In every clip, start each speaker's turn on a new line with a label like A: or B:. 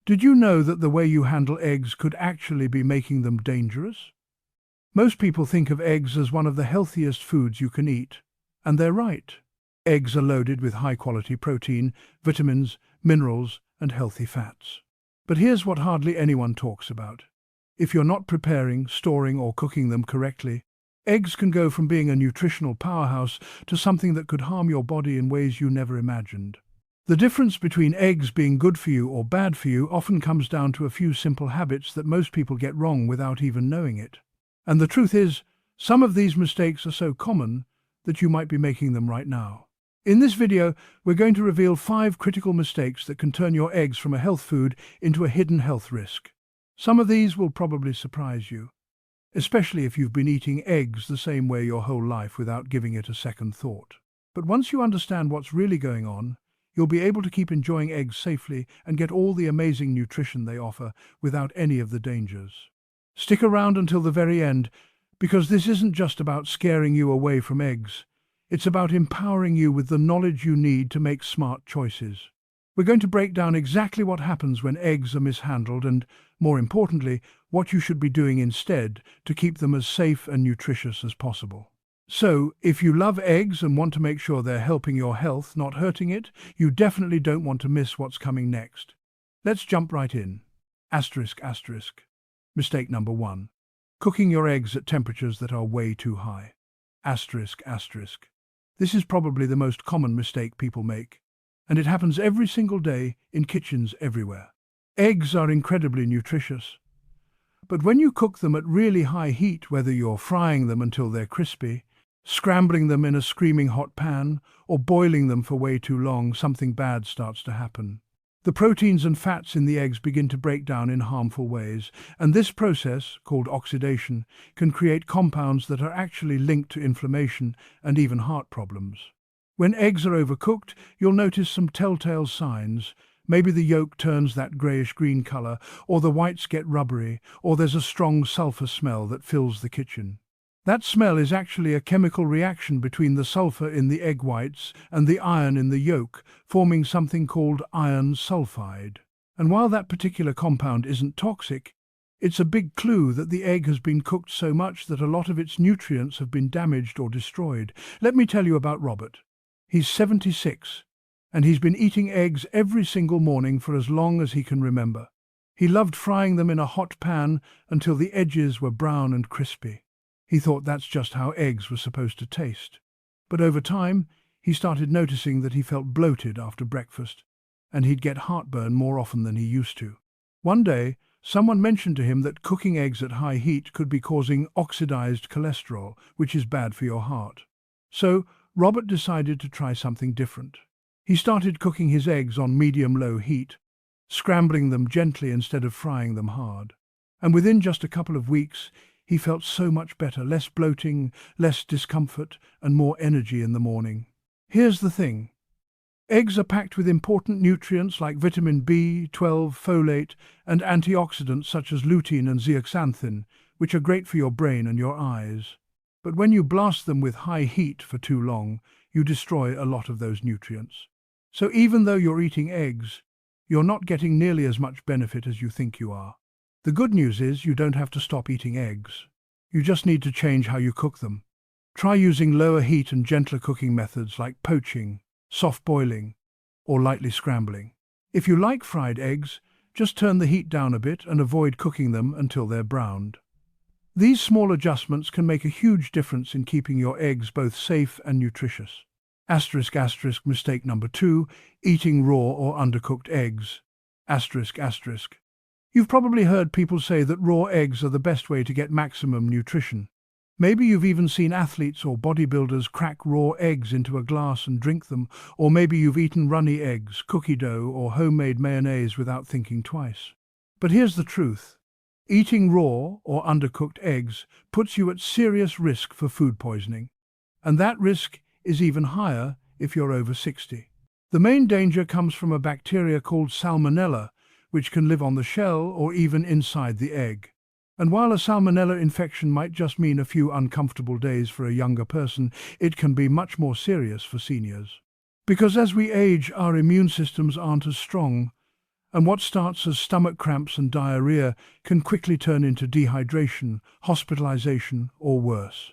A: Did you know that the way you handle eggs could actually be making them dangerous? Most people think of eggs as one of the healthiest foods you can eat, and they're right. Eggs are loaded with high-quality protein, vitamins, minerals, and healthy fats. But here's what hardly anyone talks about. If you're not preparing, storing, or cooking them correctly, eggs can go from being a nutritional powerhouse to something that could harm your body in ways you never imagined. The difference between eggs being good for you or bad for you often comes down to a few simple habits that most people get wrong without even knowing it. And the truth is, some of these mistakes are so common that you might be making them right now. In this video, we're going to reveal 5 critical mistakes that can turn your eggs from a health food into a hidden health risk. Some of these will probably surprise you, especially if you've been eating eggs the same way your whole life without giving it a second thought. But once you understand what's really going on, you'll be able to keep enjoying eggs safely and get all the amazing nutrition they offer without any of the dangers. Stick around until the very end, because this isn't just about scaring you away from eggs. It's about empowering you with the knowledge you need to make smart choices. We're going to break down exactly what happens when eggs are mishandled and, more importantly, what you should be doing instead to keep them as safe and nutritious as possible. So, if you love eggs and want to make sure they're helping your health, not hurting it, you definitely don't want to miss what's coming next. Let's jump right in. Asterisk. Mistake number 1. Cooking your eggs at temperatures that are way too high. Asterisk. This is probably the most common mistake people make, and it happens every single day in kitchens everywhere. Eggs are incredibly nutritious, but when you cook them at really high heat, whether you're frying them until they're crispy, scrambling them in a screaming hot pan, or boiling them for way too long, something bad starts to happen. The proteins and fats in the eggs begin to break down in harmful ways, and this process, called oxidation, can create compounds that are actually linked to inflammation and even heart problems. When eggs are overcooked, you'll notice some telltale signs. Maybe the yolk turns that grayish-green color, or the whites get rubbery, or there's a strong sulfur smell that fills the kitchen. That smell is actually a chemical reaction between the sulfur in the egg whites and the iron in the yolk, forming something called iron sulfide. And while that particular compound isn't toxic, it's a big clue that the egg has been cooked so much that a lot of its nutrients have been damaged or destroyed. Let me tell you about Robert. He's 76, and he's been eating eggs every single morning for as long as he can remember. He loved frying them in a hot pan until the edges were brown and crispy. He thought that's just how eggs were supposed to taste. But over time, he started noticing that he felt bloated after breakfast, and he'd get heartburn more often than he used to. One day, someone mentioned to him that cooking eggs at high heat could be causing oxidized cholesterol, which is bad for your heart. So, Robert decided to try something different. He started cooking his eggs on medium-low heat, scrambling them gently instead of frying them hard. And within just a couple of weeks, he felt so much better, less bloating, less discomfort, and more energy in the morning. Here's the thing. Eggs are packed with important nutrients like vitamin B12, folate, and antioxidants such as lutein and zeaxanthin, which are great for your brain and your eyes. But when you blast them with high heat for too long, you destroy a lot of those nutrients. So even though you're eating eggs, you're not getting nearly as much benefit as you think you are. The good news is you don't have to stop eating eggs. You just need to change how you cook them. Try using lower heat and gentler cooking methods like poaching, soft boiling, or lightly scrambling. If you like fried eggs, just turn the heat down a bit and avoid cooking them until they're browned. These small adjustments can make a huge difference in keeping your eggs both safe and nutritious. Mistake number 2, eating raw or undercooked eggs. You've probably heard people say that raw eggs are the best way to get maximum nutrition. Maybe you've even seen athletes or bodybuilders crack raw eggs into a glass and drink them, or maybe you've eaten runny eggs, cookie dough, or homemade mayonnaise without thinking twice. But here's the truth. Eating raw or undercooked eggs puts you at serious risk for food poisoning, and that risk is even higher if you're over 60. The main danger comes from a bacteria called salmonella, which can live on the shell or even inside the egg. And while a salmonella infection might just mean a few uncomfortable days for a younger person, it can be much more serious for seniors. Because as we age, our immune systems aren't as strong, And what starts as stomach cramps and diarrhea can quickly turn into dehydration, hospitalization, or worse.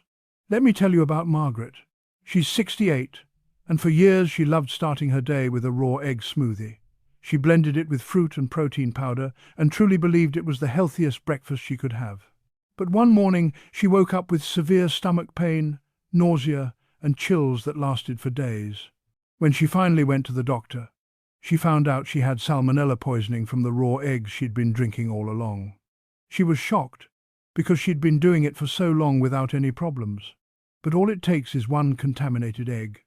A: Let me tell you about Margaret. She's 68, and for years she loved starting her day with a raw egg smoothie. She blended it with fruit and protein powder and truly believed it was the healthiest breakfast she could have. But one morning she woke up with severe stomach pain, nausea, and chills that lasted for days. When she finally went to the doctor, she found out she had salmonella poisoning from the raw eggs she'd been drinking all along. She was shocked, because she'd been doing it for so long without any problems. But all it takes is one contaminated egg.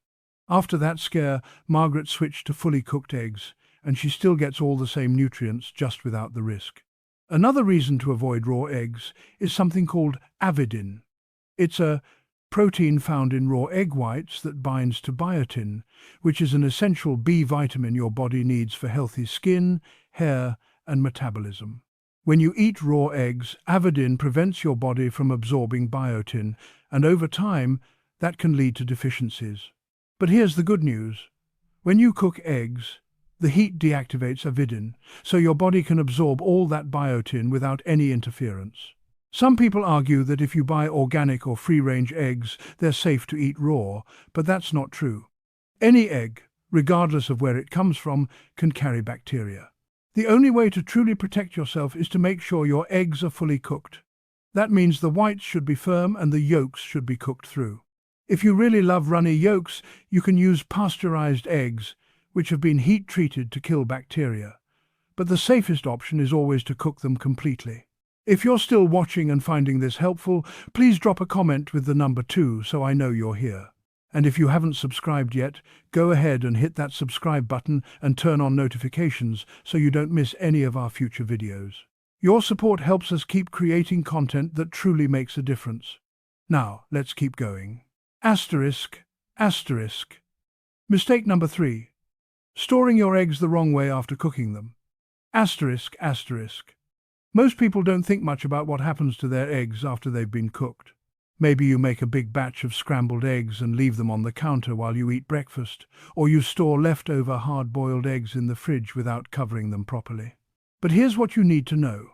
A: After that scare, Margaret switched to fully cooked eggs, and she still gets all the same nutrients just without the risk. Another reason to avoid raw eggs is something called avidin. It's a protein found in raw egg whites that binds to biotin, which is an essential B vitamin your body needs for healthy skin, hair, and metabolism. When you eat raw eggs, avidin prevents your body from absorbing biotin, and over time, that can lead to deficiencies. But here's the good news. When you cook eggs, the heat deactivates avidin, so your body can absorb all that biotin without any interference. Some people argue that if you buy organic or free-range eggs, they're safe to eat raw, but that's not true. Any egg, regardless of where it comes from, can carry bacteria. The only way to truly protect yourself is to make sure your eggs are fully cooked. That means the whites should be firm and the yolks should be cooked through. If you really love runny yolks, you can use pasteurized eggs, which have been heat-treated to kill bacteria. But the safest option is always to cook them completely. If you're still watching and finding this helpful, please drop a comment with the number 2 so I know you're here. And if you haven't subscribed yet, go ahead and hit that subscribe button and turn on notifications so you don't miss any of our future videos. Your support helps us keep creating content that truly makes a difference. Now, let's keep going. Asterisk. Mistake number 3. Storing your eggs the wrong way after cooking them. Asterisk. Most people don't think much about what happens to their eggs after they've been cooked. Maybe you make a big batch of scrambled eggs and leave them on the counter while you eat breakfast, or you store leftover hard-boiled eggs in the fridge without covering them properly. But here's what you need to know.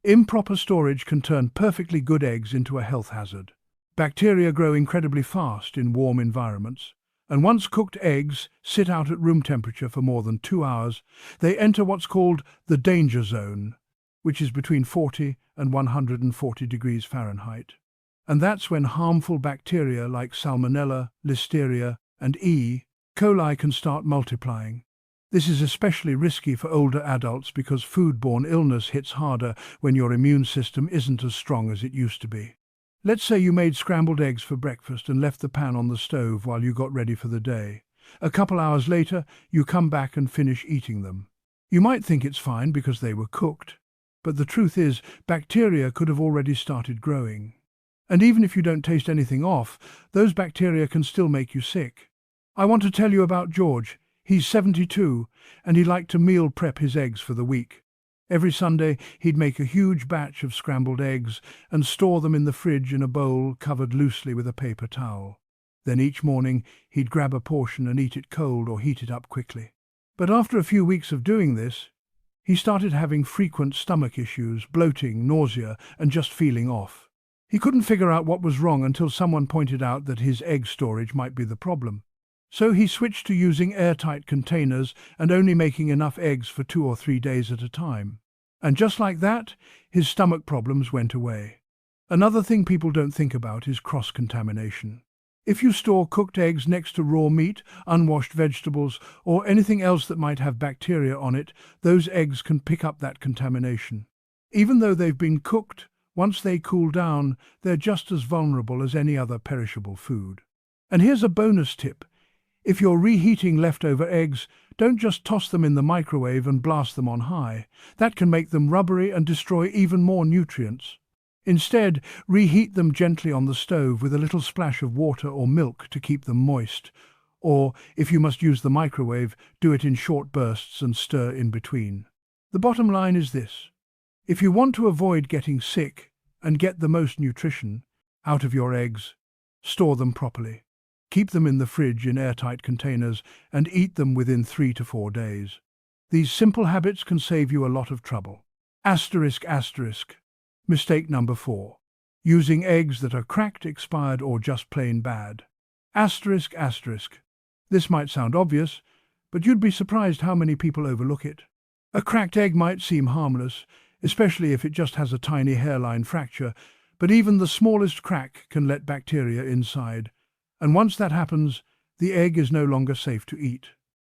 A: Improper storage can turn perfectly good eggs into a health hazard. Bacteria grow incredibly fast in warm environments, and once cooked eggs sit out at room temperature for more than 2 hours, they enter what's called the danger zone, which is between 40 and 140 degrees Fahrenheit. And that's when harmful bacteria like Salmonella, Listeria, and E. coli can start multiplying. This is especially risky for older adults because foodborne illness hits harder when your immune system isn't as strong as it used to be. Let's say you made scrambled eggs for breakfast and left the pan on the stove while you got ready for the day. A couple hours later, you come back and finish eating them. You might think it's fine because they were cooked, but the truth is, bacteria could have already started growing. And even if you don't taste anything off, those bacteria can still make you sick. I want to tell you about George. He's 72, and he liked to meal prep his eggs for the week. Every Sunday, he'd make a huge batch of scrambled eggs and store them in the fridge in a bowl covered loosely with a paper towel. Then each morning, he'd grab a portion and eat it cold or heat it up quickly. But after a few weeks of doing this, he started having frequent stomach issues, bloating, nausea, and just feeling off. He couldn't figure out what was wrong until someone pointed out that his egg storage might be the problem. So he switched to using airtight containers and only making enough eggs for 2 or 3 days at a time. And just like that, his stomach problems went away. Another thing people don't think about is cross-contamination. If you store cooked eggs next to raw meat, unwashed vegetables, or anything else that might have bacteria on it, those eggs can pick up that contamination. Even though they've been cooked, once they cool down, they're just as vulnerable as any other perishable food. And here's a bonus tip. If you're reheating leftover eggs, don't just toss them in the microwave and blast them on high. That can make them rubbery and destroy even more nutrients. Instead, reheat them gently on the stove with a little splash of water or milk to keep them moist. Or, if you must use the microwave, do it in short bursts and stir in between. The bottom line is this. If you want to avoid getting sick and get the most nutrition out of your eggs, store them properly. Keep them in the fridge in airtight containers and eat them within 3 to 4 days. These simple habits can save you a lot of trouble. Asterisk asterisk. Mistake number 4. Using eggs that are cracked, expired, or just plain bad. Asterisk asterisk. This might sound obvious, but you'd be surprised how many people overlook it. A cracked egg might seem harmless, especially if it just has a tiny hairline fracture, but even the smallest crack can let bacteria inside, and once that happens, the egg is no longer safe to eat.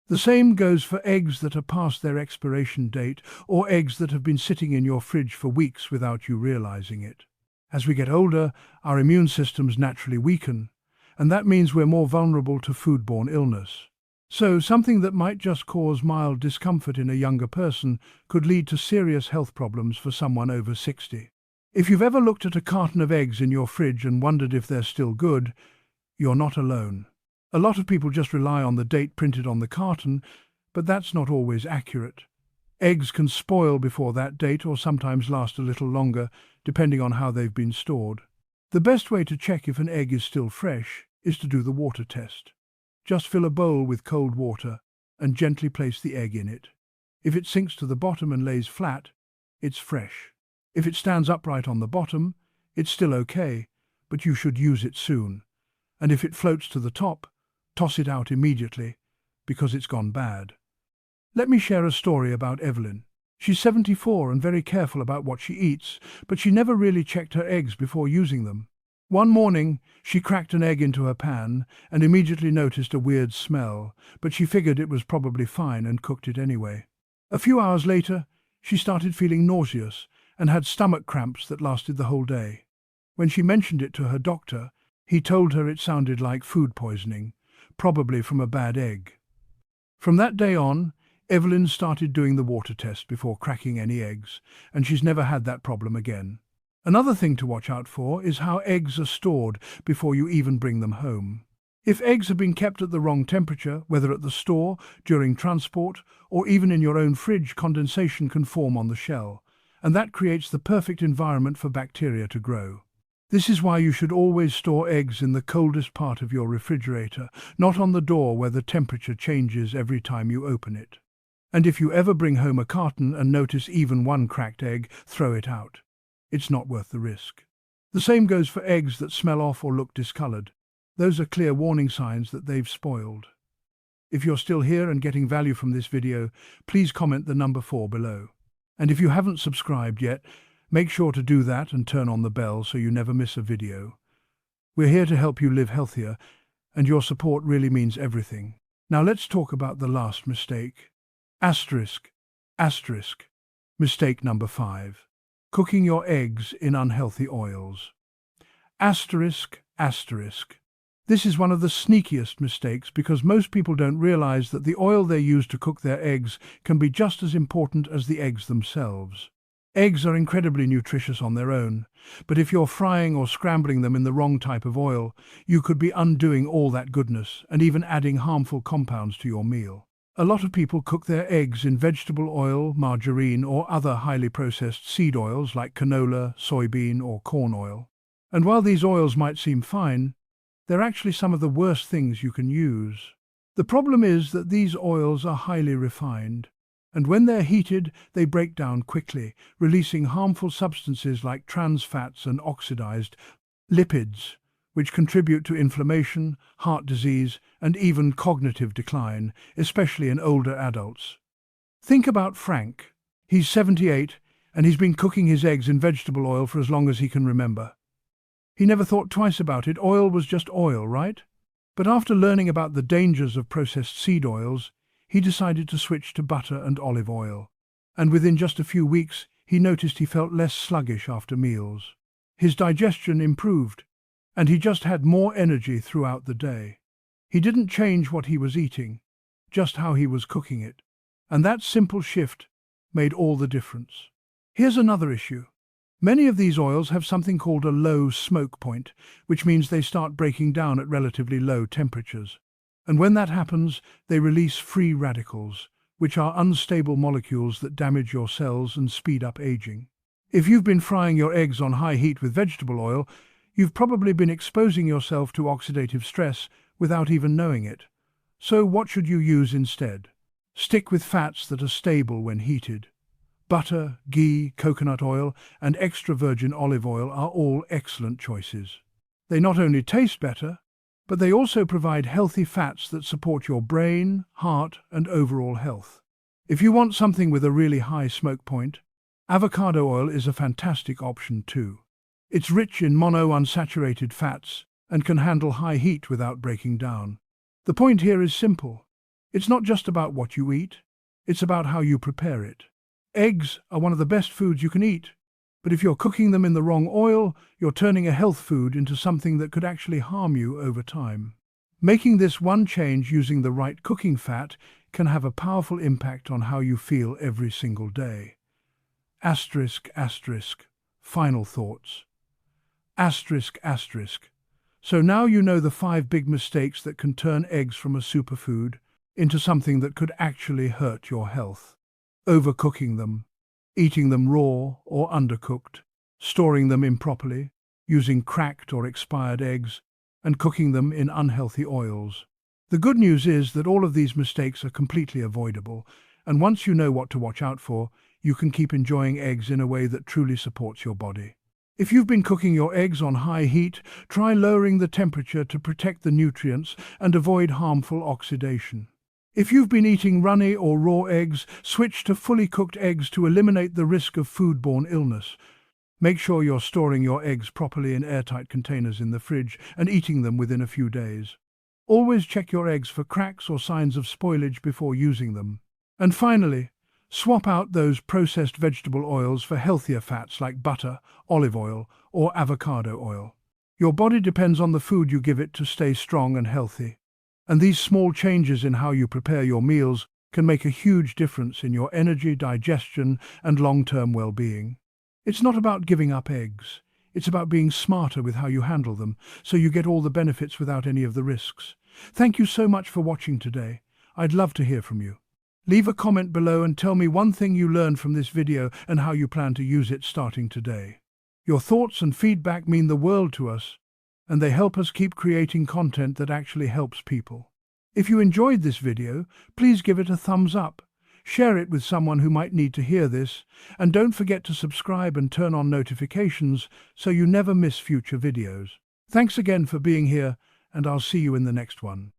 A: The same goes for eggs that are past their expiration date or eggs that have been sitting in your fridge for weeks without you realizing it. As we get older, our immune systems naturally weaken, and that means we're more vulnerable to foodborne illness. So, something that might just cause mild discomfort in a younger person could lead to serious health problems for someone over 60. If you've ever looked at a carton of eggs in your fridge and wondered if they're still good, you're not alone. A lot of people just rely on the date printed on the carton, but that's not always accurate. Eggs can spoil before that date or sometimes last a little longer, depending on how they've been stored. The best way to check if an egg is still fresh is to do the water test. Just fill a bowl with cold water and gently place the egg in it. If it sinks to the bottom and lays flat, it's fresh. If it stands upright on the bottom, it's still okay, but you should use it soon. And if it floats to the top, toss it out immediately, because it's gone bad. Let me share a story about Evelyn. She's 74 and very careful about what she eats, but she never really checked her eggs before using them. One morning, she cracked an egg into her pan and immediately noticed a weird smell, but she figured it was probably fine and cooked it anyway. A few hours later, she started feeling nauseous and had stomach cramps that lasted the whole day. When she mentioned it to her doctor, he told her it sounded like food poisoning, probably from a bad egg. From that day on, Evelyn started doing the water test before cracking any eggs, and she's never had that problem again. Another thing to watch out for is how eggs are stored before you even bring them home. If eggs have been kept at the wrong temperature, whether at the store, during transport, or even in your own fridge, condensation can form on the shell, and that creates the perfect environment for bacteria to grow. This is why you should always store eggs in the coldest part of your refrigerator, not on the door where the temperature changes every time you open it. And if you ever bring home a carton and notice even one cracked egg, throw it out. It's not worth the risk. The same goes for eggs that smell off or look discolored. Those are clear warning signs that they've spoiled. If you're still here and getting value from this video, please comment the number 4 below. And if you haven't subscribed yet, make sure to do that and turn on the bell so you never miss a video. We're here to help you live healthier, and your support really means everything. Now let's talk about the last mistake. Asterisk, asterisk. Mistake number 5. Cooking your eggs in unhealthy oils. Asterisk, asterisk. This is one of the sneakiest mistakes because most people don't realize that the oil they use to cook their eggs can be just as important as the eggs themselves. Eggs are incredibly nutritious on their own, but if you're frying or scrambling them in the wrong type of oil, you could be undoing all that goodness and even adding harmful compounds to your meal. A lot of people cook their eggs in vegetable oil, margarine, or other highly processed seed oils like canola, soybean, or corn oil. And while these oils might seem fine, they're actually some of the worst things you can use. The problem is that these oils are highly refined, and when they're heated, they break down quickly, releasing harmful substances like trans fats and oxidized lipids, which contribute to inflammation, heart disease, and even cognitive decline, especially in older adults. Think about Frank. He's 78, and he's been cooking his eggs in vegetable oil for as long as he can remember. He never thought twice about it. Oil was just oil, right? But after learning about the dangers of processed seed oils, he decided to switch to butter and olive oil. And within just a few weeks, he noticed he felt less sluggish after meals. His digestion improved, and he just had more energy throughout the day. He didn't change what he was eating, just how he was cooking it. And that simple shift made all the difference. Here's another issue. Many of these oils have something called a low smoke point, which means they start breaking down at relatively low temperatures. And when that happens, they release free radicals, which are unstable molecules that damage your cells and speed up aging. If you've been frying your eggs on high heat with vegetable oil, you've probably been exposing yourself to oxidative stress without even knowing it. So what should you use instead? Stick with fats that are stable when heated. Butter, ghee, coconut oil, and extra virgin olive oil are all excellent choices. They not only taste better, but they also provide healthy fats that support your brain, heart, and overall health. If you want something with a really high smoke point, avocado oil is a fantastic option too. It's rich in monounsaturated fats and can handle high heat without breaking down. The point here is simple. It's not just about what you eat, it's about how you prepare it. Eggs are one of the best foods you can eat, but if you're cooking them in the wrong oil, you're turning a health food into something that could actually harm you over time. Making this one change using the right cooking fat can have a powerful impact on how you feel every single day. Asterisk, asterisk. Final thoughts. Asterisk, asterisk. So now you know the 5 big mistakes that can turn eggs from a superfood into something that could actually hurt your health. Overcooking them, eating them raw or undercooked, storing them improperly, using cracked or expired eggs, and cooking them in unhealthy oils. The good news is that all of these mistakes are completely avoidable, and once you know what to watch out for, you can keep enjoying eggs in a way that truly supports your body. If you've been cooking your eggs on high heat, try lowering the temperature to protect the nutrients and avoid harmful oxidation. If you've been eating runny or raw eggs, switch to fully cooked eggs to eliminate the risk of foodborne illness. Make sure you're storing your eggs properly in airtight containers in the fridge and eating them within a few days. Always check your eggs for cracks or signs of spoilage before using them. And finally, swap out those processed vegetable oils for healthier fats like butter, olive oil, or avocado oil. Your body depends on the food you give it to stay strong and healthy. And these small changes in how you prepare your meals can make a huge difference in your energy, digestion, and long-term well-being. It's not about giving up eggs. It's about being smarter with how you handle them, so you get all the benefits without any of the risks. Thank you so much for watching today. I'd love to hear from you. Leave a comment below and tell me one thing you learned from this video and how you plan to use it starting today. Your thoughts and feedback mean the world to us, and they help us keep creating content that actually helps people. If you enjoyed this video, please give it a thumbs up. Share it with someone who might need to hear this, and don't forget to subscribe and turn on notifications so you never miss future videos. Thanks again for being here, and I'll see you in the next one.